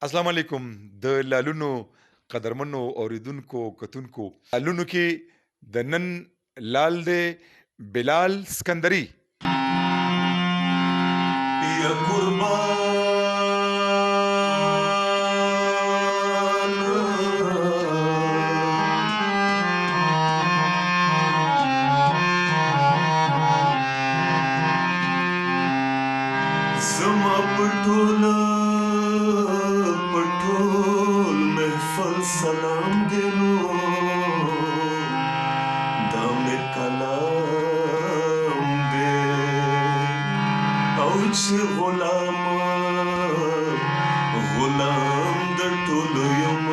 السلام علیکم د لالونو قدرمنو اوریدونکو کتونکو لالونو کې د نن لال دی بلال سکندری يا قربان زما پټول محفل سلام دینو دا مې کلام دے او چې غلام د ټولو یم.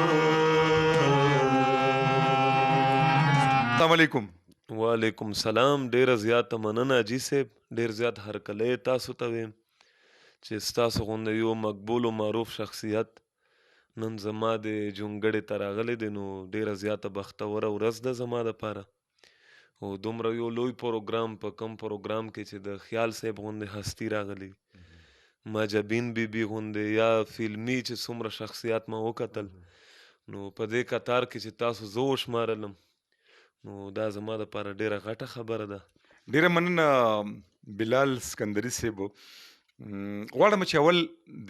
السلام علیکم. وعلیکم سلام. ډیره زیاته مننه حاجي صاحب. ډیر زیات هرکلی تاسو ته ویم چې ستاسو غوندې یو مقبول و معروف شخصیت نن زما د جونګړې ته راغلی دی، نو ډیره زیاته بختوره ورځ ده زما دپاره. او دومره یو لوی پروګرام په کم پروګرام کې چې د خیال صاحب غوندې هستي راغلی، ماجبین بیبي غوندې یا فلمي چې څومره شخصیات ما وکتل، نو په دې کتار کې چې تاسو زه وشمارلم نو دا زما دپاره ډیره غټه خبره ده. ډیره مننه بلال سکندری صاحب. غواړم چې اول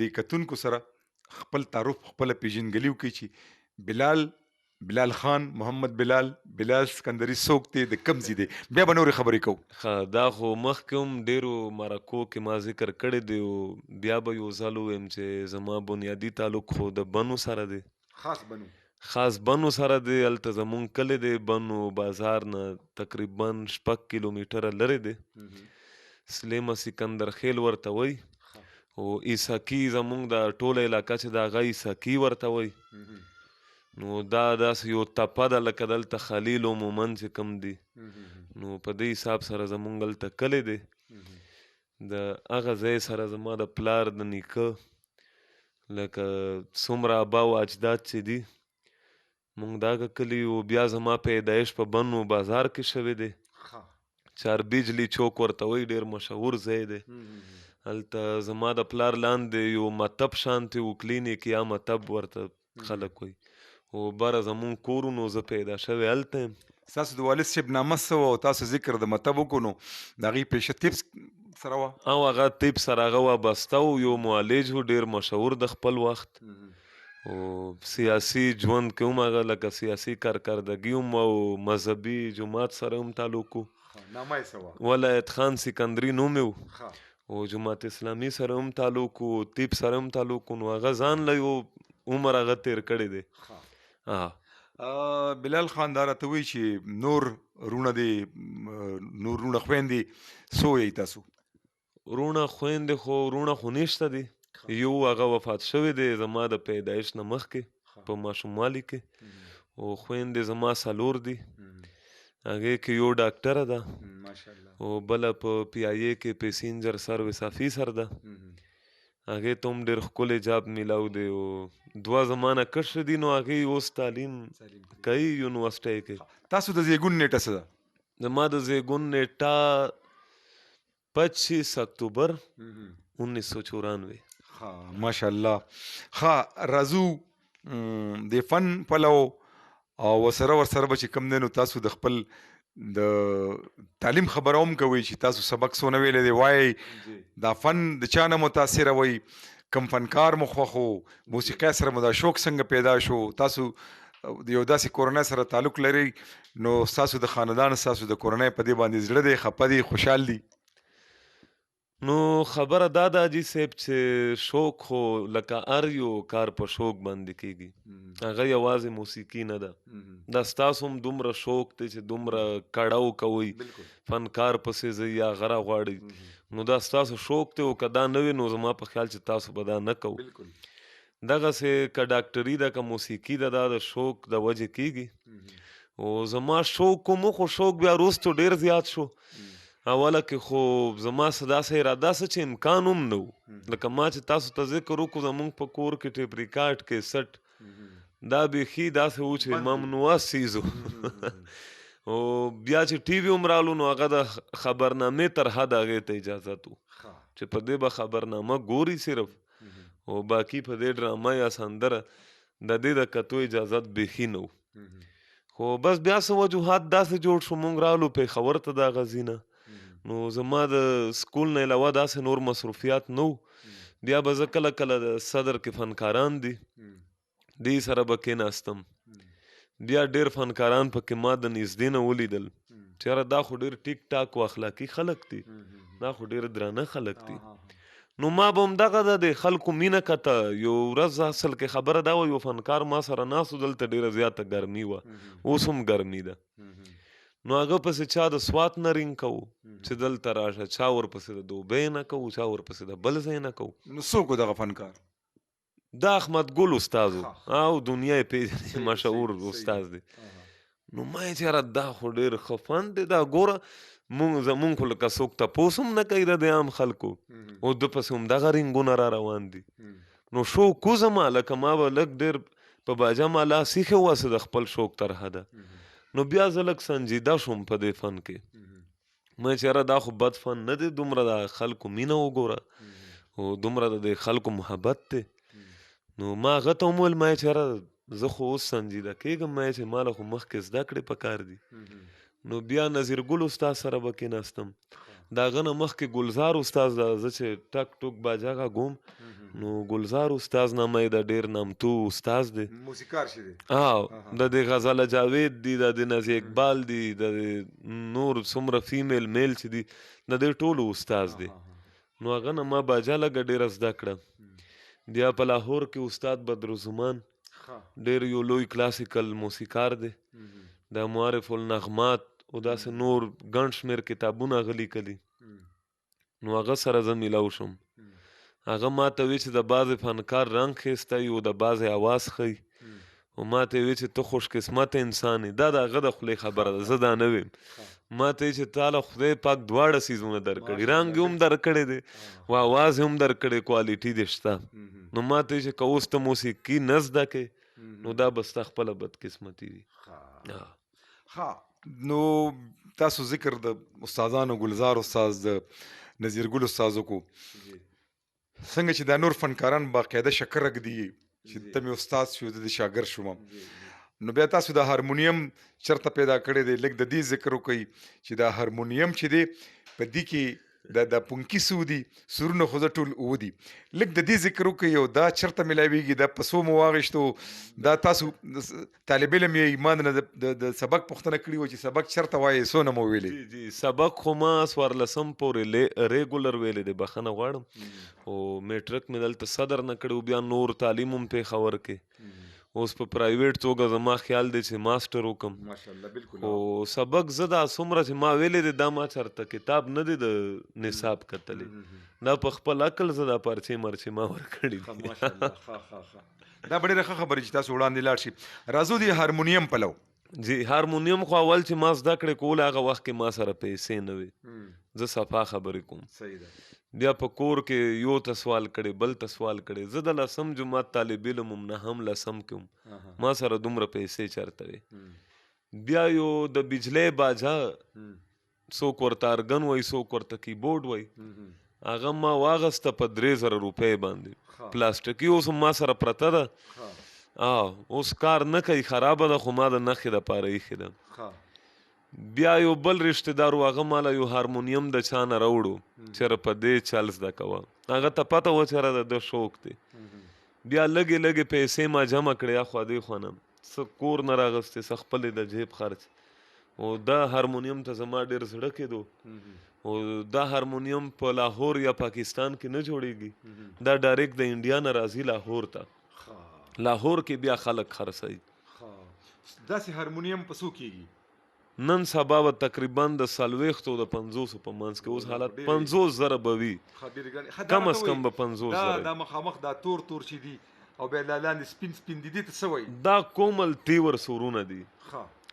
د کتونکو سره خپل تعارف خپل پیژنګلي وکړي چې بلال خان محمد بلال سکندری څوک دی، د کوم ځای دی، بیا به نورې خبرې کوو. دا خو مخکې هم ډیرو مرکو کې ما ذکر کړی دی، او بیا به یو ځل ووایم چې زما بنیادي تعلق خو د بنو سره دی، خاص بنو سره دی. هلته زمونږ کلی دی، بنو بازار نه تقریبا 6 کیلومیټره لرې دی. سلیمه سکندر خیل ورته وی، او عیساکي زمونږ د ټوله علاقه چې د هغه عیساکي ورته وی. نو دا داسې یو تپه ده لکه دلته خلیل و مومن چې کوم دي، نو په دې حساب سره زمونږ هلته کلی دی. د هغه ځای سره زما د پلار د نیکه لکه څومره آبا و اجداد چې دي مونږ د هغه کلي و. بیا زما پیدایش په بنو بازار کې شوی دی، چار بیجلی چوک ورته وی، ډیر مشهور ځای دی. هلته زما د پلار لاندې یو مطب شانتې و، کلینیک یا مطب ورته خلک وی، او بره زمونږ کور و، نو زه پیدا شوی هلته یم. ستاسو د والد صاحب نامه څه وه او تاسو ذکر د مطب وکړو، نو د هغې پیشه تیپس سره وه؟ او هغه طب سره هغه وابسته و، یو معالج و ډیر مشهور د خپل وخت. او سیاسي ژوند کې هم هغه لکه سیاسي کارکردګي هم او مذهبي جماعت سره هم تعلق و. نامه یې څه وه؟ ولایت خان سکندري نوم یې و، او جماعت اسلامي سره هم تعلق و، طب سره هم تعلق و. نو هغه ځان له یو عمر هغه تیر کړی دی. بلال خان دا راته وایي چې نور رونه دي، نور رونه خویندې څو یې تاسو؟ رونه خویندې خو رونه خو نشته دي، یو هغه وفات شوی دی زما د پیدایش نه مخکې په ماشوموالي کې، او خویندې زما 4 دي. هغې کې یو ډاکټره ده، او بله په پی آی ای کې پیسنجر سروس افیسر ده. هغې ته هم ډېر ښکلی جاب میلاو دی، او 2 زما نه کشره دي، نو هغې اوس تعلیم کوي یونیورسټۍ کې. تاسو د زیږون نیټه څه ده؟ زما د زیږون نیټه 25 اکتوبر 1994. ماشاءالله. ښه راځو د فن پلو او ورسره به چې کوم دی، نو تاسو د خپل د تعلیم خبره هم کوئ چې تاسو سبق څونه ویلی دی، وایئ دا فن د چا نه متاثره وی، کوم فنکار مو خوښ و، موسیقۍ سره مو دا شوق څنګه پیدا شو، تاسو د یو داسې کورنۍ سره تعلق لرئ، نو ستاسو د خاندان ستاسو د کورنۍ په دې باندې زړه دی، خفه دی، خوشحال دی؟ نو خبره دا ده حاجي صاحب چې شوق خو لکه هر یو کار په شوق باندې کیږي، هغه یوازې موسیقي نه ده. دا ستاسو هم دومره شوق دی چې دومره کړاو کوئ، فنکار پسې ځئ یا غره غواړئ، نو دا ستاسو شوق دی. او که دا نه وي نو زما په خیال چې تاسو به دا نه کوو. دغسې که ډاکټري ده که موسیقي ده، دا د شوق د وجې کیږي. او زما شوق کوم خو شوق بیا وروستو ډیر زیات شو. اوله کې خو زما څه داسې اراده څه چې امکان هم نه و، لکه ما چې تاسو ته ذکر وکړو زمونږ په کور کې ټیپ ریکارډ کیسټ دا بیخي داسې و چې ممنوعه څیز و. او بیا چې ټي وي هم رالو نو هغه د خبرنامې تر حد هغې ته اجازت و چې په دې به خبرنامه ګوري صرف، او باقي په دې ډرامه یا سندره د دې د کتو اجازت بیخي نه خو بس بیا څه وجوهات داسې جوړ شو مونږ رالو پېښور ته د غزي نه نو زما د سکول نه علاوه داسې نور مصروفیات نه بیا به زه کله کله د صدر کې فنکاران دي دې سره به کېناستم بیا ډېر فنکاران پکې ما د نږدې نه ولیدل چې یاره دا خو ډېر ټیک ټاک او اخلاقي خلک دي دا خو ډېر درانه خلک دي نو ما به همدغه د خلکو مینه کته یو ورځ اصل کې خبره دا وه یو فنکار ما سره ناست و دلته ډېره زیاته ګرمي وه اوس هم ګرمي ده نو هغه پسې چا د سوات نه رینګ کوو چې دلته راشه چا ورپسې د دوبۍ نه کوو چا ورپسې د بل ځای نه کوو نو څوک و دغه فنکار دا احمد ګل استاد او دنیا یې پېژني مشهور استاد دی نو ما یې چې یاره دا خو ډېر ښه فن دی دا ګوره زمونږ خو لکه څوک تپوس هم نه کوي د عام خلکو او د پسې همدغه رینګونه را روان دي نو شوق کوزما لکه ما به لږ ډېر په باجه مالا سیښې وسه د خپل شوق تر حده نو بیا زه لږ سنجیده شوم په دې فن کې ما چې یاره دا خو بد فن نه دی دومره د خلکو مینه وګوره او دومره د خلکو محبت دی نو ما هغه ته هم وویل ما چې یاره زه خو اوس سنجیده کېږم ما چې ماله خو مخکې زده کړې پکار دي نو بیا نظیر ګل استاد سره به کېناستم د هغه نه مخکې گلزار استاد ده زه چې ټک ټوک باجه غږوم نو گلزار استاد نامه یې د ډېر نامتو استاد دی موسیقار چې دی د دې غزاله جاوید دی د نظیر اقبال دی د نور څومره فیمیل میل چې دی د دې ټولو استاد دی نو هغه نه ما باجه لږه ډېره زده کړه بیا په لاهور کې استاد بدرالزمان ډېر یو لوی کلاسیکل موسیقار دی د معارف النغمات او داسې نور ګڼ شمېر کتابونه هغه لیکلي نو هغه سره زه میلاو شوم هغه ما ته وی چې د بعضې فنکار رنګ ښایسته وي او د بعضې اواز ښیي او ما ته وی چې ته خوش قسمته انسان یې دا د هغه د خولې خبره ده زه دا نه ویم ما ته چې تاله خدای پاک دواړه څیزونه درکړي رنګ هم درکړی دی او اواز هم درکړی کوالټي دې شته نو ما ته چې که اوس ته موسیقي نه زده کوې نو دا به ستا خپله بدقسمتي وي ها نو تاسو ذکر د استادانو گلزار استاد د نظیر ګل استاد وکړو څنګه چې دا نور فنکاران باقاعده شکر رږدي چې ته مې استاد شو د شاګرد شوم نو بیا تاسو د هارمونیم چرته پیدا کړی دی لږ د دې ذکر وکړئ چې دا هارمونیم چې دی په دې کې د پونکي سودي سورونه خو ټول ودی لږ د دې ذکر وکړئ او دا چرته ملاویږي دا په څو مو واغېشتو دا تاسو طالب علم یې ایمان نه د سبق پوښتنه کړې وه چې سبق چرته وایې څونه مو ویلې جی سبق خو ما څوارلسم پورې ریګولر ویلې دی بخښنه غواړم او میټرک مې دلته صدر نه کړی بیا نور تعلیم هم پېښور کې اوس په پرایویټ توګه زما خیال دی چې ماسټر وکم ماشاءالله بالکل او سبق زه دا څومره چې ما ویلې دی دا ما چېرته کتاب نه دی د نصاب کتلی دا په خپل عقل زه دا پرچې مرچې ما ورکړي دي دا ډېره ښه خبرې چې تاسو وړاندې لاړ شي راځو د هارمونیم پلو جی هارمونیم خو اول چې ما زده کړې کول هغه وخت کې ما سره پیسې نه وي زه صفا خبرې کوم صحیح ده بیا په کور کې یو ته سوال کړی بل ته سوال کړی زه د لسم جماعت طالب علم هم نه هم لسم کې هم ما سره دومره پیسې چېرته وي بیا یو د بجلی باجه څوک ورته ارګن وایي څوک ورته کیبورډ وایي هغه ما واغسته په 3000 روپۍ باندې پلاستیکي اوس ما سره پرته ده اوس کار نه کوي خرابه ده خو ما د نښې دپاره ایښې ده بیا یو بل رشته دار هغه ماله یو هارمونیم د چا نه راوړو چېرې په دې چل زده کوه هغه ته پته وه چېرې د شوق دی بیا لږې لږې پیسې ما جمع کړې اخوا دې خوا نه څه کور نه راغستې څه خپلې د جیب خرچ او دا هارمونیم ته زما ډېر زړه کېدو او دا هارمونیم په لاهور یا پاکستان کې نه جوړېږي دا ډایرکټ د انډیا نه راځي لاهور ته لاهور کې بیا خلک خرڅوي داسې هارمونیم په څو کېږي نن سبا به تقریبا د 40 او د 50 په منځ کې اوس حالت 50,000 به وي کم از کم به 50,000 دا مخامخ دا تور تور چې دي او بیا لاندې سپین سپین دي ته څه وایي دا کومل تیور سورونه دي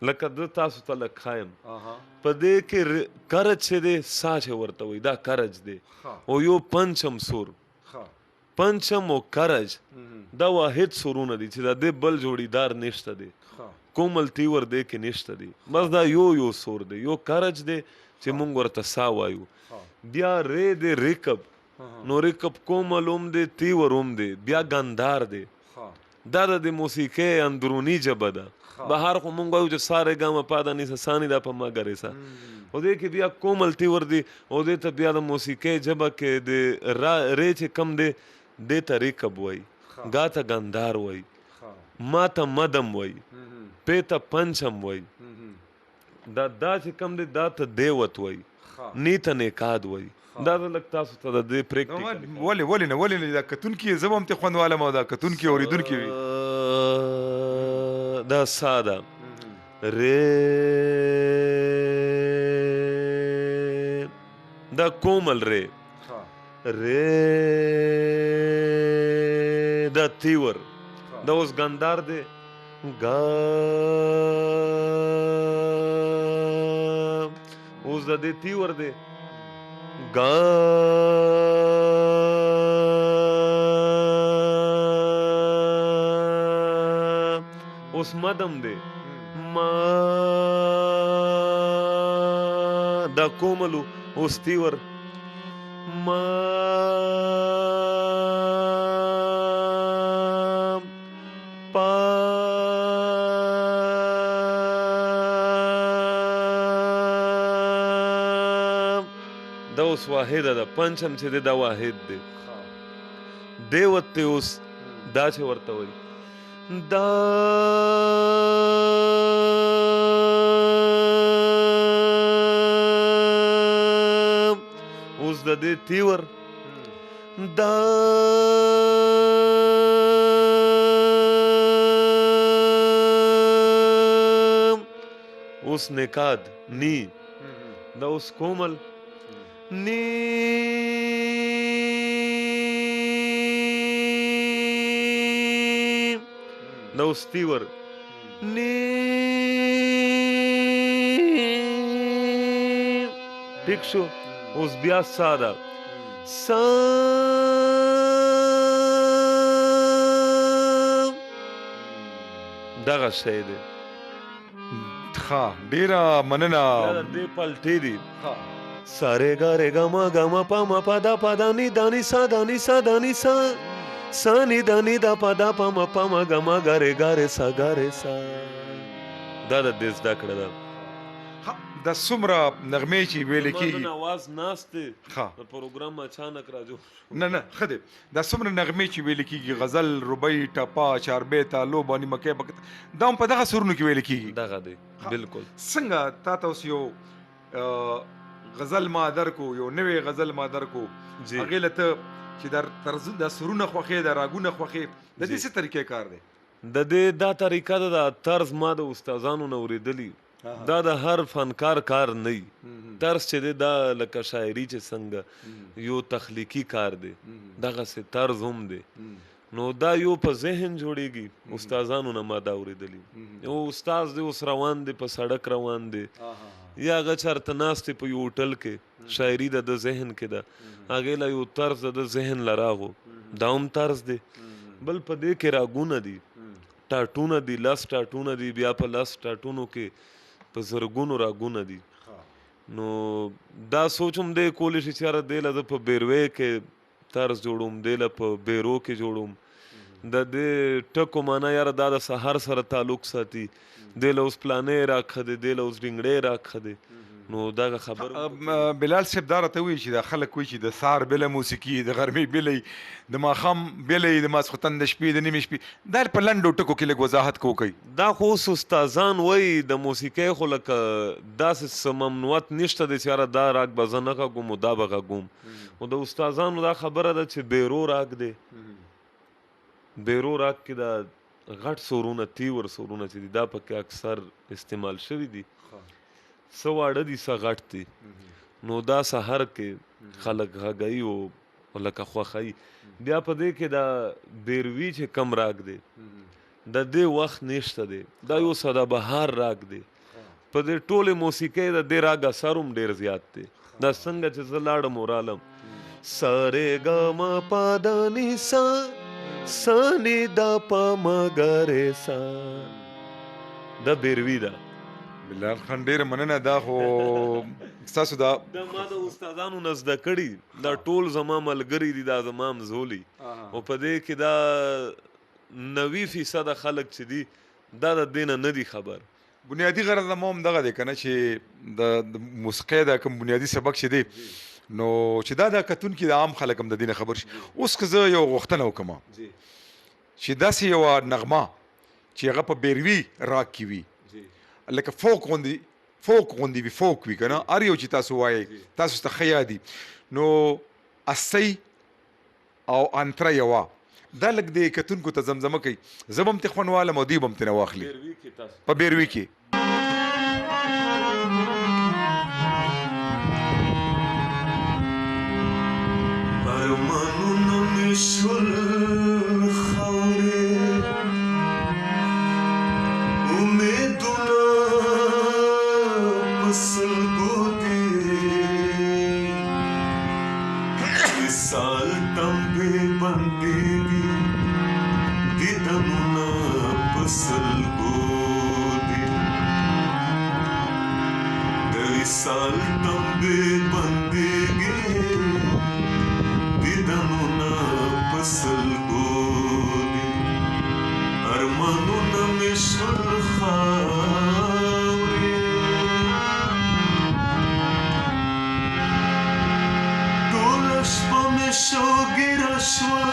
لکه د تاسو ته لږ ښایم په دې کې کرج چې دی سا چې ورته وایي دا کرج دی او یو پنچم سور پنچم او کرج دا واحد سورونه دي چې د دې بل جوړیدار نشته دی کومل تیور دی کې نشته دی بس دا یو سور دی یو کرج دی چې مونږ ورته سا وایو بیا ری دی ریکب نو رکب کومل هم دی تیور هم دی بیا ګندار دی دا د موسیقۍ اندرونی ژبه ده بهر خو مونږ وایو چې سارے ګاما پادا نیسه سانی دا په ما ګرېسه او دې کې بیا کومل تیور دی او دې ته بیا د موسیقۍ ژبه کې د ری چې کم دی دې ته ریکب وایي ګا ته ګندار وایي ما ته مدم وایي پې ته پنچم وایي دا چې کم دی دا ته دیوت وایي نی ته نیکاد وایي دا د لږ تاسو ته د دې پریکټیکل ولې نه دا کتونکي زه به هم ترې خوند والم او دا کتونکي اورېدونکي وي دا ساده رے دا کومل رے رے دا تیور دا اوس ګندار دی ګا اوس د دې تیور دی ګا اوس مدم دی ما دا کوملو اوس تیور ما پا دا اوس واحد ده پنچم چې دی دا واحد دی دیوت ته اوس دا چې ورته وایي دا اوس د دې تیور دا اوس نکاد نی دا اوس کومل نی دا اوس تیور نی ٹھیک شو اوس بیا ساده سا دغه شی دی ښه ډېره مننه دې پلټې دي سارے گا رے گا ما پا ما پا دا نی دا نی سا دا نی سا دا نی سا سا نی دا نی دا پا ما گا ما گا رے سا دا دې زده کړه ده دا څومره نغمې چې ویلې کېږي آواز ناست دی ښه پروګرام اچانک راجو نه ښه دی دا څومره نغمې چې ویلې کېږي غزل ربی ټپه چاربیته لوبه نیمکۍ دا هم په دغه سرونو کې ویلې کېږي دغه دی بالکل څنګه تا ته اوس یو غزل ما درکو یو نوې غزل ما درکو هغې له ته چې دا سرونه خوښې دا راګونه خوښې د دې څه طریقې کار دی د دې دا طریقه ده دا طرز ما د استادانو نه اورېدلي دا د هر فنکار کار نه وي طرز چې دی دا لکه شاعري چې څنګه یو تخلیقي کار دی دغسې طرز هم دی نو دا یو په ذهن جوړیږي استادانو نه ما دا اورېدلي یو استاد دی اوس روان دی په سړک روان دی یا هغه چېرته ناست دی په یو هوټل کې شاعري د ذهن کې ده هغې له یو طرز د ذهن له راغو دا هم طرز دی بل په دې کې راګونه دي ټاټونه دي 10 ټاټونه دي بیا په 10 ټاټونو کې په زرګونو راګونه دي نو دا سوچم دی کولی شي چې یاره دې له زه په بیروی کې طرز جوړوم دې له په بیرو کې جوړوم د دې ټکو معنا یاره دا د سهار سره تعلق ساتي دې له اوس پلانې راکښه دی دې له اوس ډنګړې راکښه دی نو دغه خبر بلال صاحب دا راته وایي چې دا خلک وایي چې د سهار بله موسیقي د غرمې بله د ماښام بله د ماسخوتن د شپې د نیمې شپې دا په لنډو ټکو کې لږ وضاحت کوکئ دا خو اوس استادان وایي د موسیقۍ خو لکه داسې څه ممنوعات نشته دی چې یاره دا راګ به زه نه غږوم او دا به غږوم خو د استادانو دا خبره ده چې بیرو راګ دی بیرو راګ کې دا غټ سورونه تیور سورونه چې دي دا پکې اکثر استعمال شوي دي څه واړه دي څه غټ دي نو دا سهار کې خلک غږوي او لکه خوښوي بیا په دې کې دا بیروي چې کم راګ دی د دې وخت نشته دی دا یو سدابهار راګ دی په دې ټولې موسیقۍ د دې راګ اثر هم ډېر زیات دی دا څنګه چې زه لاړم ورالم سارے گا ما پا دا نی سا سا نی دا پا ما گا رے سا دا بیروي ده بلال خان ډېره مننه دا خو ستاسو دا دا ما د استادانو نه زده کړي دا ټول زما ملګري دي دا زما مزولي او په دې کې دا 90% خلک چې دي دا د دې نه دي خبر. بنیادی غرض مو هم دغه دی کنه چې د موسیقۍ د کوم بنیادی سبق چې دی نو چې دا د کتونکي د عام خلک هم د دې نه خبر شي. اوس که زه یو غوښتنه وکړم چې داسې یوه نغمه چې هغه په بیروي راګ کې وي لکه فوک غوندې وي فوک وي که نه هر یو چې تاسو وایئ تاسو ته ښه یاد دي نو اسۍ او انتره یوه دا لږ د کتونکو ته زمزمه کوي زه به هم ترې خوند والم او دوی به هم ترېنه واخلي په بیروي کې ارمانونه مې شول خاورې امیدونه په سلګو دي وصال تمبې بندېږي دیدنونه په سلګو دي د وصال تمبې بندېږي دیدنونه په سلګو دي ارمانونه مې شول خاورې ټوله شپه مې شوګیره شوه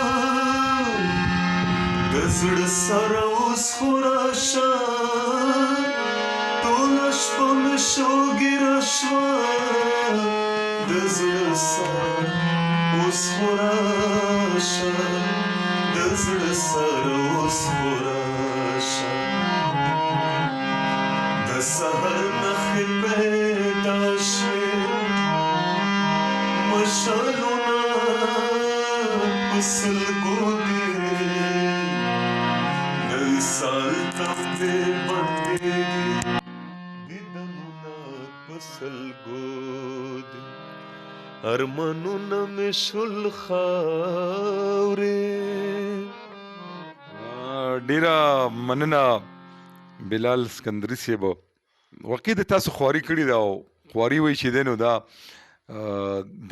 د زړه سره اوس خو راشه ټوله شپه مې شوګیره شوه د زړه سره اوس خو راشه د زړه سره اوس خو راشه د سحر نښې پیدا شوې مشالونه په سلګو دي د وصال تمبې بندېږي دیدنونه په سلګو دي ارمانونه مې شول خاورې. ډیره مننه بلال سکندري صاحب واقع د تاسو خواري کړې ده او خواري وایي چې دی نو دا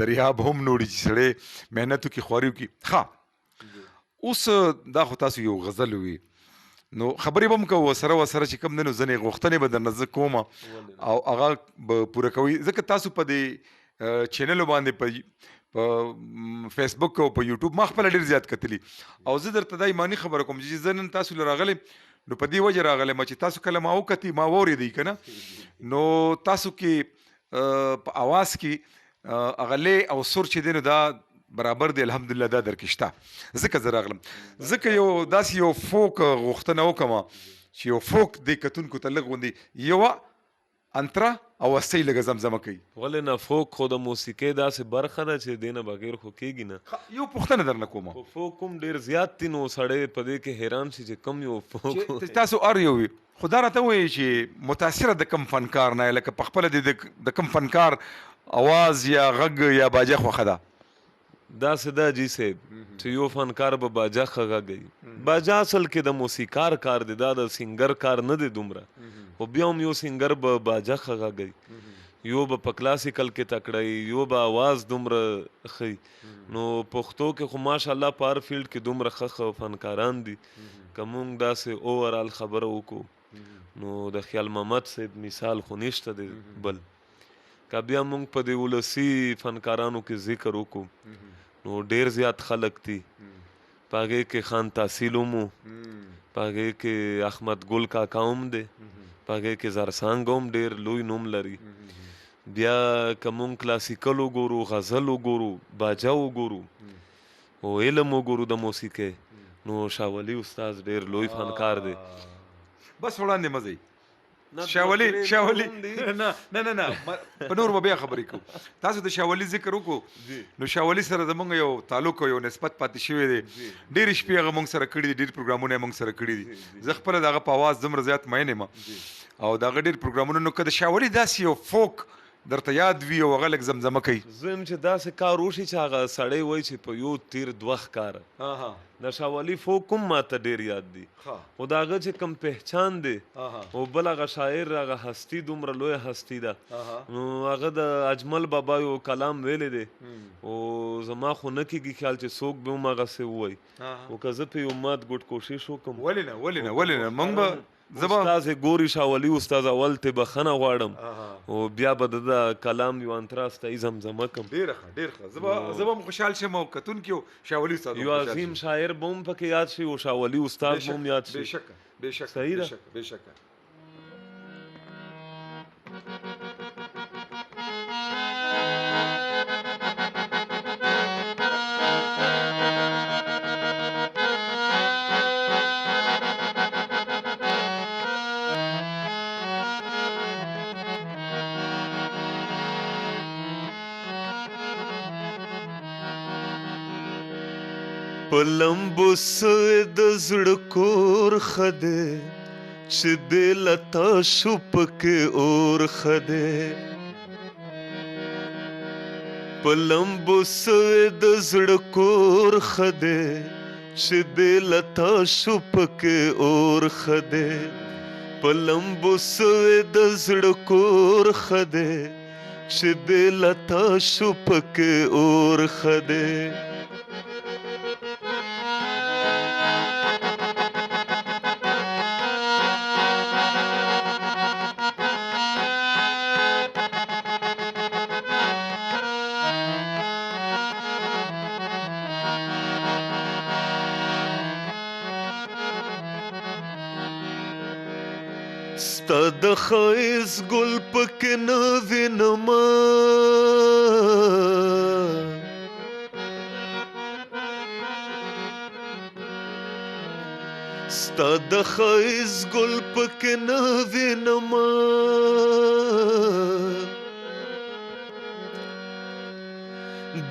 دریاب هم نوړي چې سړی محنت وکړي خواري وکړي. ښه اوس دا خو تاسو یو غزل وي نو خبرې به هم کوو سره چې کوم دی نو ځینې غوښتنې به درنه زه کوم او هغه به پوره کوئ ځکه تاسو په دې چینلو باندې په فیسبوک او په یوټیوب ما خپله ډېر زیات کتلي او زه درته دا ایماني خبره کوم چې زه نن تاسو له راغلی نو په دې وجه راغلی ما چې تاسو کله ما وکتي ما واورېدی که نه نو تاسو کې په اواز کې هغه لی او سر چې دی نو دا برابر دی الحمدلله دا درکې شته ځکه زه راغلم ځکه یو داسې یو فوک غوښتنه وکړمه چې یو فوک دی کتونکو ته لږ غوندې یوه انتره او اسۍ لږه زمزمه کوي. ولې نه فوک خو د موسیقۍ داسې برخه ده چې دې نه بغیر خو کېږي نه. یو پوښتنه درنه کوم خو فوک هم ډېر زیات دي نو سړی په دې کې حیران شي چې کم یو فوک چې تاسو هر یو وي خو دا راته ووایي چې متاثره د کوم فنکار نه لکه په خپله د کوم فنکار اواز یا غږ یا باجه خوښه ده داسې ده جی صاحب چې یو فنکار به باجه ښه غږوي باجه اصل کې د موسیقار کار دی دا د سینګر کار نه دی دومره خو بیا هم یو سینګر به باجه ښه غږوي یو به په کلاسیکل کې تکړه یو به آواز دومره ښه نو پښتو کې خو ماشاءالله په هر فیلډ کې دومره ښه فنکاران دي که مونږ داسې اوورال خبره وکړو نو د خیال محمد صاحب مثال خو نشته دی بل که بیا مونږ په دې ولسي فنکارانو کې ذکر وکړو نو ډیر زیات خلق دي پاګه کې خان تحصیل مو پاګه کې احمد ګل کاکا هم دی پاګه کې زرسانګ هم ډیر لوی نوم لري بیا کوم کلاسیکل وګورو غزل وګورو باجا وګورو او علم وګورو د موسیقۍ نو شاولی استاد ډیر لوی فنکار دی بس وړاندې مزي شاولی نه په نور به بیا خبرې کوو تاسو د شاولی ذکر وکړو نو شاولی سره زمونږ یو تعلق یو نسبت پاتې شوی دی ډېرې شپې هغه مونږ سره کړي دي ډېر پروګرامونه یې مونږ سره کړي دي زه خپله د هغه په اواز دومره زیات مین یم او د هغه ډېر پروګرامونه نو که د شاولی داسې یو فوک درته یاد وي او هغه لږ زمزمه کوي. زه یم چې داسې کار وشي چې هغه سړی وایي چې په یو تیر دوه ښکاره د شاه ولي فوق هم ماته ډېر یاد دي، خو د هغه چې کوم پهچان دی او بل هغه شاعر هغه هستي دومره لویه هستي ده نو هغه د اجمل بابا یو کلام ویلی دی او زما خو نه کېږي خیال چې څوک به هم هغسې ووایي خو که زه پې یو مات ګوټ کوشش وکړم. ولې نه موږ به استاد ګوري شاه ولي استاد اول ته بخښنه غواړم او بیا به د کلام یو انتراستایي زمزمه کړم. ډېر ښه زه به هم خوشحال شم او کتونکي شاه ولي استاد یو عظیم شاعر به هم پکې یاد شي او شاه ولي استاد به هم یاد شي. بېشکه صحیح ده. بېشکه په لمبو سوی د زړه کور ښه دی چې دې لتا شو پکې اور ښه دی. په لمبو سوی د زړه کور ښه دی چې دې لتا شو پکې اور ښه دی. په لمبو سوی د زړه کور ښه دی چې دې لتا شو پکې اور ښه دی. ستا د ښایست ګل پکې نه وینمه ستا د ښایست ګل پکې نه وینمه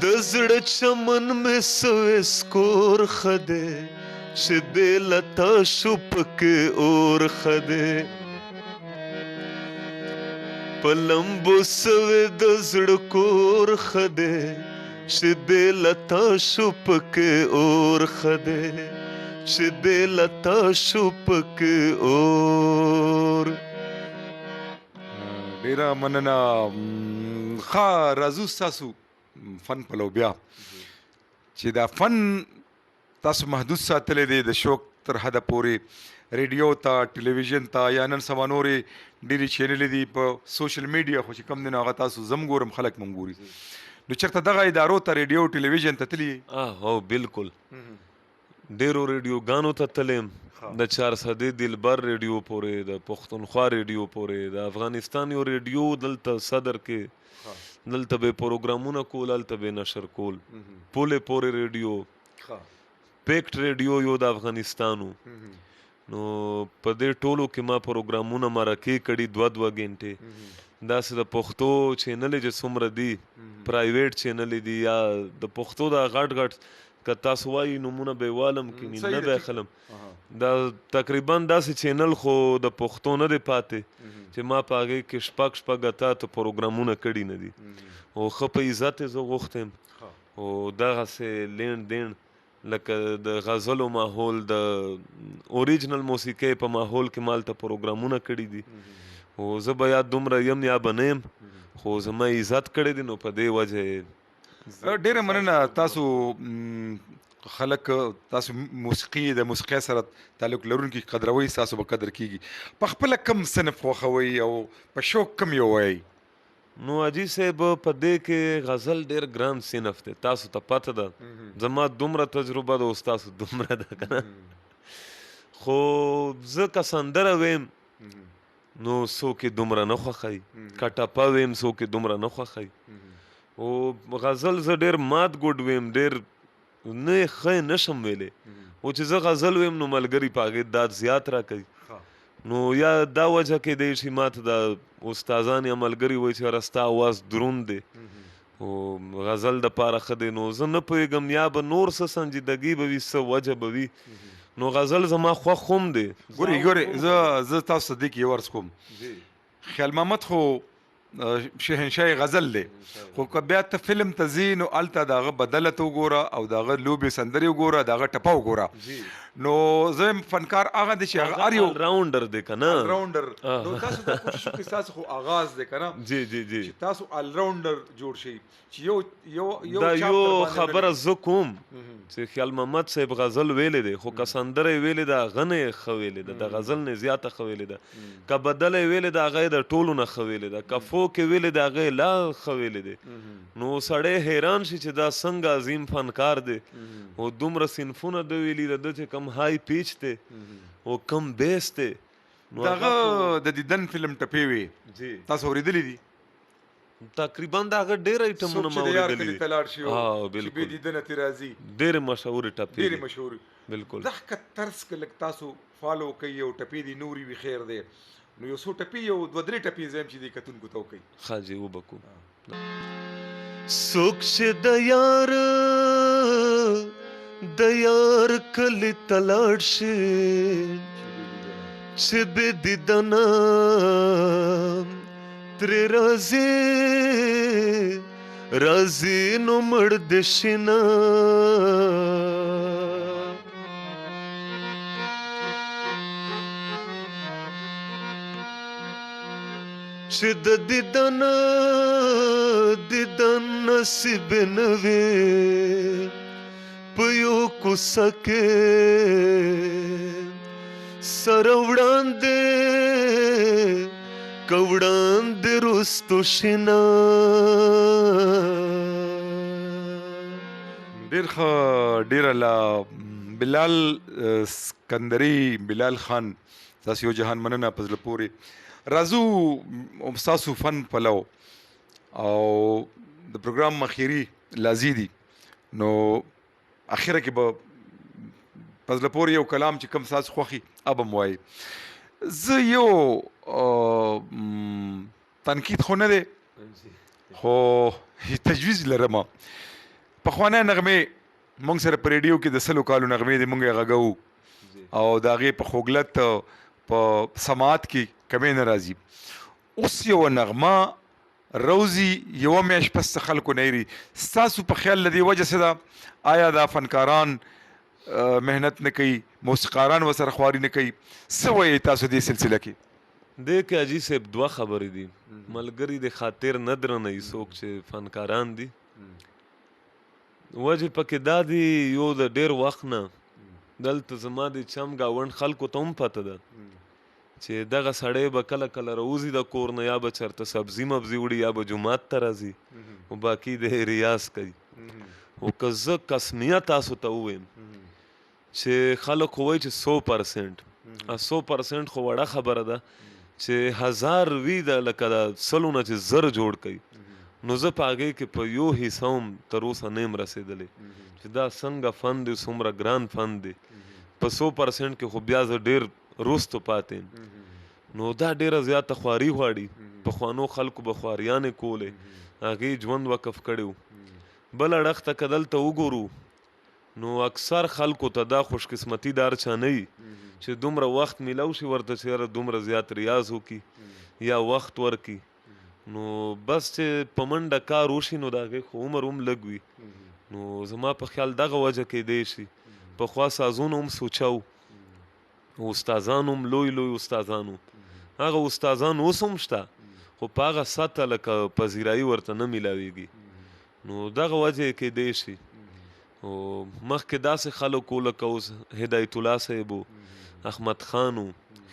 د زړه چمن مې سوی سکور ښه دی چې دې لتا شو پکې اور ښه دی. په لمبو سوی د زړه کور ښه دی چې دې لتا شو پکې اور ښه دی چې دې لتا شو پکې اور. ډېره مننه. ښه راځو ستاسو فن پلو بیا چې دا فن تاسو محدود ساتلی دی د شوق تر حده پورې ریډیو ته ټلویزیون ته یا نن سبا نورې ډېرې چینلې دي په سوشل میډیا خو چې کوم دی نو هغه تاسو زه هم ګورم خلک مو هم ګوري نو چېرته دغه ادارو ته ریډیو ټلویزیون ته تللي هو بالکل ډېرو ریډیوګانو ته تللی یم د چارسدې دلبر ریډیو پورې د پښتونخوا ریډیو پورې د افغانستان یو ریډیو دلته صدر کې دلته به پروګرامونه کول هلته به نشر کول پولې پورې ریډیو پیکټ ریډیو یو د افغانستانو نو په دې ټولو کې ما پروګرامونه مرکې کړي 2 غنټې داسې د پښتو چینلې چې څومره دي پرایویټ چینلې دي یا د پښتو د غټ که تاسو وایي نومونه به یې والم کې نه به یې خلم دا تقریبا داسې چینل خو د پښتو نه دی پاتې چې ما په هغې کې شپږ اتاته پروګرامونه کړي نه دي او ښه په عزت یې زه غوښتی یم او دغسې لین دین لکه د غزلو ماحول د اوریجنل موسیقۍ په ماحول کې مالته پروګرامونه کړي دي او زه به یا دومره یم یا به نه یم خو زما عزت کړی دی نو په دې وجه ډېره مننه. تاسو خلک تاسو موسیقي د موسیقۍ سره تعلق لرونکي قدروئ ستاسو به قدر کېږي. په خپله کم صنف خوښوئ او په شوق کم یو وایئ؟ نو حاجي صاحب په دې کې غزل ډېر ګران صنف دی تاسو ته پته ده زما دومره تجربه ده اوس تاسو دومره ده که نه خو زه که سندره ویم نو څوک یې دومره نه خوښوي که ټپه ویم څوک یې دومره نه خوښوي او غزل زه ډېر مات ګوډ ویم ډېر نه یې ښه نشم ویلی او چې زه غزل ویم نو ملګري په هغې داد زیات راکوي نو یا دا وجه کېدی شي ماته د استادان یا ملګري وایي چې یاره ستا اواز دروند دی او غزل دپاره ښه دی نو زه نه پوهېږم یا به نور څه سنجیدګي به وي څه وجه به وي نو غزل زما خوښ هم دی. ګورې زه تاسو ته دې کې یو عرض کوم خیال محمد خو شهنشاه غزل دی خو که بیا ته فلم ته ځې نو هلته د هغه بدله ته وګوره او د هغه لوبې سندرې وګوره د هغه ټپه وګوره نو زه فنکار هغه دی چې هغه هر یو راونډر دی که نه راونډر نو تاسو ته کوشش وکړئ ستاسو خو آغاز دی که نه جی جی جی چې تاسو الراونډر جوړ شئ چې دا چاپ یو در باندې خبره لګي. زه کوم چې خیال محمد صاحب غزل ویلې دی خو که سندره یې ویلې ده هغه نه یې ښه ویلې ده د غزل نه زیاته ښه ویلې ده که بدله یې ویلې ده هغه یې د ټولو نه ښه ویلې ده که فوک یې ویلې ده هغه یې لا ښه ویلې دی نو سړی حیران شي چې دا څنګه عظیم فنکار دی او دومره صنفونه ده ویلي د ده چې کم های پیچ دی او کم بیس دی نو دغه خو- د دیدن فلم ټپې وي جی تاسو اورېدلې دي تقریبا دا هغه ډېر ایټمونه څوک ما چې د یار اورېدلي کلي دي ته لاړ شي او ها، چې بالکل. بې دیدنه ترې راځي ډېرې مشهورې ټپې ډېرې دي. مشهور بالکل دغه طرز که لږ تاسو فالو کوئ او ټپې دي نورې وي خیر دی نو یو څو ټپې یو دوه درې ټپې زه یم چې دې کتونکو ته وکړئ ښه جی وبکو څوک چې د یار کلی ته لاړ شي چې بې دیدنه ترې راځي نو مړ دې شي نه چې د دیدن نصیب نه وي په یو کوڅه کې سره وړاندې رستو شي نه ډېر ښه ډېره لا بلال اسکندري بلال خان تاسو یو جهان مننه په زړه پورې راځو ستاسو فن پلو او د پروګرام اخیری لازی دي نو اخره کې به په زړه پورې یو کلام چې کوم ستاسو خوښي اب هم وایي زه یو تنقید خو نه دی خو تجویز لرم پخوانۍ نغمې مونږ سره په ریډیو کې د سلو کالو نغمې دي مونږ یې غږوو او د هغې په خوږلت په سماعت کې کمې نه راځي اوس یوه نغمه روزي یوه میاشت پس خلکو نه ایري ستاسو په خیال له دې وجه څه ده آیا دا فنکاران محنت نه کوي موسیقاران ورسره خواري نه کوي څه وایي تاسو دې سلسله کې دې کې حاجي صاحب دوه خبرې دي ملګري د خاطر نه درنوي څوک چې فنکاران دي وجه پکې دا دی یو د ډېر وخت نه دلته زما د چم ګاونډ خلکو ته هم پته ده چې دغه سړی به کله کله راوځي د کور نه یا به چېرته سبزي مبزي وړي یا به جومات ته راځي او باقي د ریاض کوي او که زه قسمیه تاسو ته ووایم چې خلک خو وایي چې 100% خو وړه خبره ده چې 1000 وي د لکه د سلو نه چې زر جوړ کوي نو زه په هغې کې په یو حصه هم تر اوسه نه یم رسېدلی چې دا څنګه فن دی څومره ګران فن دی په 100% کې خو بیا زه ډېر وروستو پاتې یم نو دا ډېره زیاته خواري غواړي پخوانو خلکو به خواریانې کولې هغې ژوند وقف کړی و بل اړخ ته که دلته وګورو نو اکثر خلکو ته دا خوش قسمتي دار چا نه وي چې دومره وخت میلاو شي ورته چې یاره دومره زیات ریاض وکړي یا وخت ورکړي نو بس چې په منډه کار وشي نو د هغې خو عمر هم لږ وي نو زما په خیال دغه وجه کیدی شي پخوا سازونه هم سوچو استادان هم لوی استادان هغه استادان اوس هم شته خو په هغه سطحه لکه پذیرایي ورته نه میلاویږي نو دغه وجه یې کیدی شي او مخکې داسې خلکو لکه اوس هدایت الله صاحب احمد خان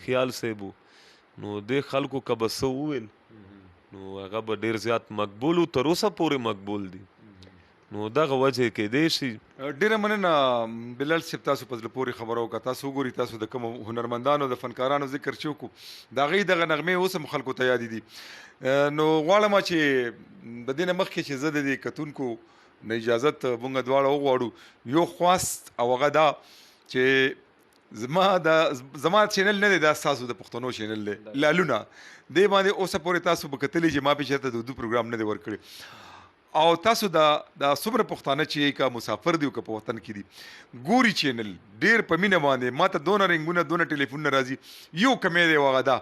خیال صاحب نو دې خلکو که به څه وویل نو هغه به ډېر زیات مقبول و تر اوسه پورې مقبول دي نو دغه وجه یې کیدی شي ډیره مننه بلال صاحب تاسو په زړه پورې خبره وکړه تاسو وګورئ تاسو د کومو هنرمندانو د فنکارانو ذکر چې وکړو د هغې دغه نغمې اوس هم خلکو ته یادې دي نو غواړم چې د دې نه مخکې چې زه د دې کتونکو نه اجازت مونږ دواړه وغواړو یو خواست او هغه دا چې زما چینل نه دی دا ستاسو د پښتنو چینل دی لالونه دې باندې اوسه پورې تاسو به کتلي چې ما پې چېرته د اردو پروګرام نه دی ورکړی او تاسو دا څومره پښتانه چې که مسافر دی او که په وطن کې دي ګوري چینل ډېر په مینه باندې ما ته دونه رنګونه دونه ټلیفونونه راځي یو کمی دی هغه دا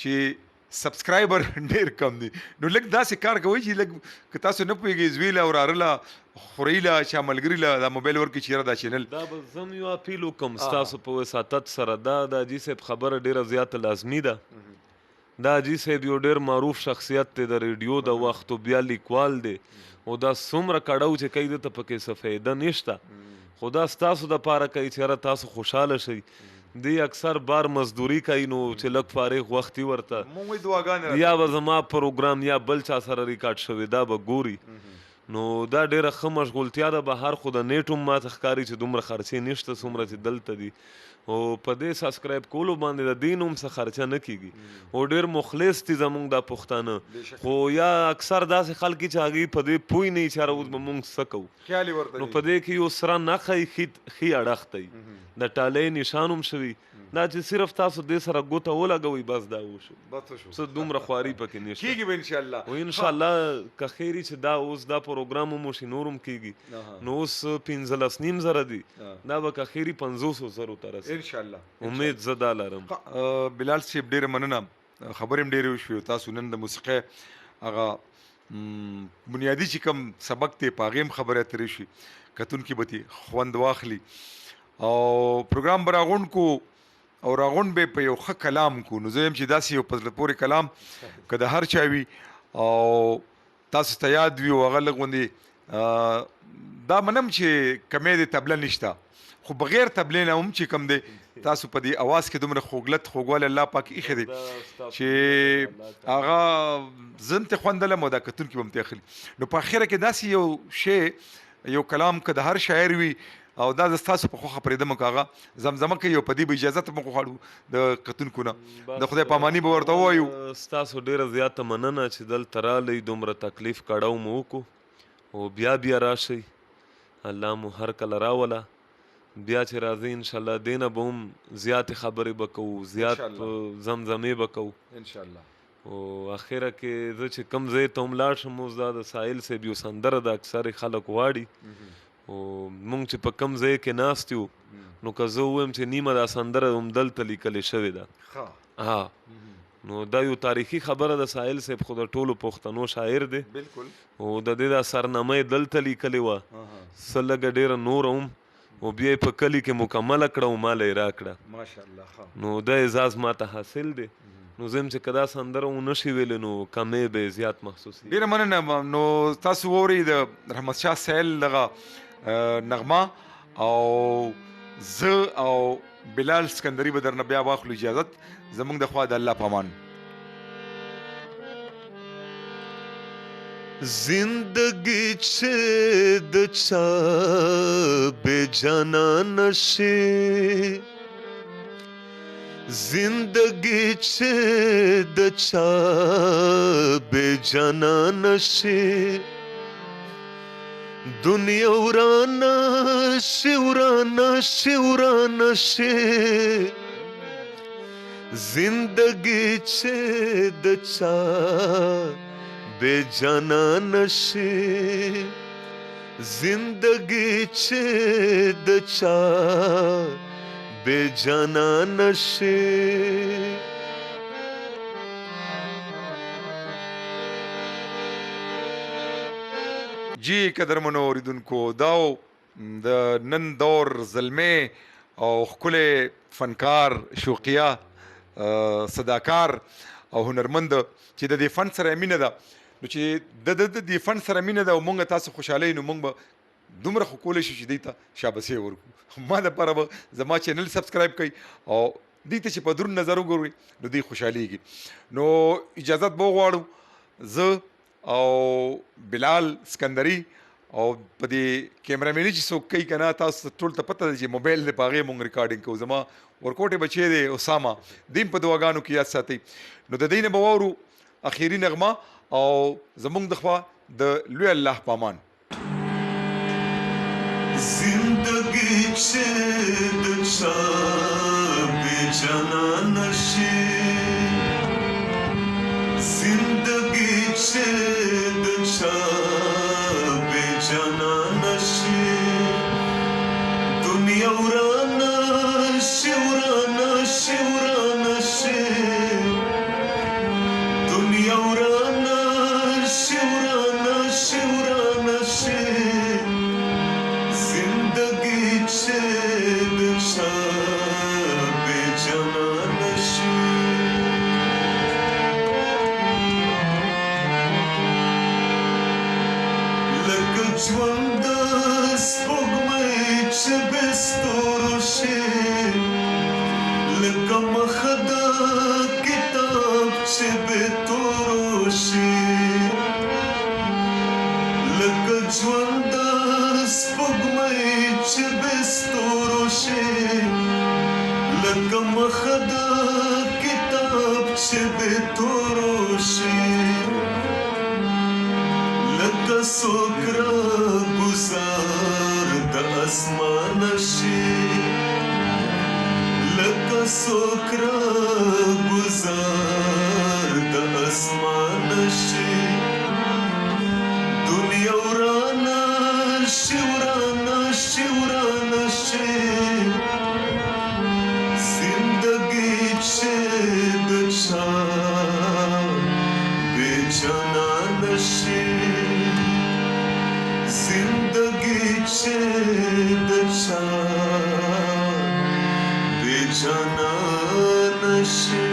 چې سبسکرایبر ډیر کم دي. نو لږ داسې کار کوئ چې لږ که تاسو نه پوهېږئ زوی له او راره له خورۍ له چا ملګري له دا موبایل ورکړي چې یاره دا چینل دا به زم یو اپیل وکم ستاسو په وساطت سره دا د حاجي صاحب خبره ډیره زیاته لازمي ده. دا حاجي صاحب یو ډیر معروف شخصیت دی د ریډیو د وخت او بیا لیکوال دی او دا څومره کړو چې کوي دته پکې څه فایده نشته خو دا ستاسو دپاره کوي چې یاره تاسو خوشحاله شئ. دی اکثر بار مزدوري کوي نو چې لږ فارغ وخت وي ورته مونږ وایي دعاګانې یا به زما پروګرام یا بل چا سره ریکارډ شوی دا به ګوري. نو دا ډیره ښه مشغولتیا ده بهر خو د نیټ هم ماته ښکاري چې دومره خرچې نشته څومره چې دلته دي او په دې سبسکرایب کولو باندې د دې نوم څه خرچه نه کیږي او ډیر مخلص دي زموږ دا پښتانه خو یا اکثر داسې خلک چې هغوی په دې پوه نه وي چې یاره اوس به مونږ څه کوو خیال یې ورته نو په دې کې یو سره نښه ښي اړخ ته د ټالۍ نشان هم شوي دا چې صرف تاسو دې سره ګوته ولګوئ بس دا وشو څه دومره خواري پکې نشته کېږي به انشاءالله او انشاءالله که خیر چې دا اوس دا پروګرام هم وشي نور هم کېږي نو اوس 15.5 دي دا به که خیري 500 ته رسي انشاءالله امید زه دا لرم. بلال صاحب ډېره مننه خبرې هم ډېرې وشوې تاسو نن د موسیقۍ هغه بنیادي چې کوم سبق دی په هغې هم خبرې اترې شي کتونکي به ترې خوند واخلي او پروګرام به راغونډ کو او راغونډ به په یو ښه کلام کو نو زه یم چې داسې یو په زړه پورې کلام که د هر چا وي او تاسو ته یاد وي او هغه لږ غوندې دا منم چې کمی د تبله نشته خو بغیر تبلې نه هم چې کوم دی تاسو په دې اواز کې دومره خوږوالی الله پاک ایښی دی چې هغه زه هم ترې خوند لرم او دا کتونکي به هم ترې اخلي نو په اخره کې داسې یو شی یو کلام که د هر شاعر وي او دا د ستاسو په خوښه پرېږدم که هغه زمزمه کوي او په دې به اجازه ته موږ غواړو د کتونکو نه د خدای پاماني به ورته ووایو. ستاسو ډېره زیاته مننه چې دلته رالی دومره تکلیف کړو مو وکړو او بیا راشئ الله مو هر کله راوله بیا چې راځئ انشاءالله دې نه به هم زیاتې خبرې به کوو زیات زمزمې به کوو انشاءالله او اخره کې زه چې کوم ځای ته هم لاړ شم اوس دا د ساحل صاحب یو سندره د اکثر خلک غواړي او مونږ چې په کم ځای کې ناست یو نو که زه ووایم چې نیمه دا سندره هم دلته لیکلې شوې ده نو دا یو تاریخي خبره د ساحل صاحب خو د ټولو پښتنو شاعر دی او د دې دا سرنامه یې دلته لیکلې وه څه لږه ډېره نور هم او بیا یې په کلي کې مکمله کړه او ماله یې راکړه نو دا اعزاز ماته حاصل دی نو زه یم چې که دا سندره ونه شي ویلې نو کمی به یې زیات محسوسي. ډېره مننه نو تاسو واورئ د رحمت شاه سایل دغه نغمه او زه او بلال سکندري به درنه بیا واخلو اجازت زموږ د خوا د الله پامان. زندگی چه د چا بے جانا نشي زندگی چه د چا بے جانا نشي دنیا ورانه شي ورانه شي ورانه شي زندگی چه د چا بے جانا نشي زندگی چه د چا بے جانا نشي. جی قدرمنو اوریدونکو داو د نن دور زلمې او ښکلی فنکار شوقیه صداکار او هنرمند چې د دې فن سره مینه ده نو چې د دې فن سره مینه ده او مونږ تاسو خوشحالوي نو مونږ به دومره خو کولی شو چې دوی ته شاباسي ورکړو ما دپاره به زما چینل سبسکرایب کوي او دوی ته چې په دروند نظر وګورئ نو دوی خوشحالیږي نو اجازت به وغواړو زه او بلال سکندري او په دې کیمرامیني چې څوک کوي که نه تاسو ټول ته پته ده چې موبایل دی په هغې مونږ ریکارډینګ کوو زما ورکوټې بچی دی اسامه دې هم په دعاګانو کې یاد ساتئ نو د دې نه به واورو اخري نغمه او زمونږ د خوا د لوی الله پامان. زندگی چه د چا بے جانا نشي زندگی چه د چا بے جانا نشي دنیا ورانه شي ورانه شي ورانه شي لکه مخه د کتاب چې بې تورو شي لکه ژوند د سپوږمۍ چې بې ستورو شي لکه مخه د کتاب چې بې تورو شي لکه څوک راګوزار د اسمانه شي لکه څوک راګوزار د اسمانه شي دنیا ورانه شي ورانه شي ورانه شي زندګي چې د چا بې جانانه شي زندگی چه دچا بے جانا نشی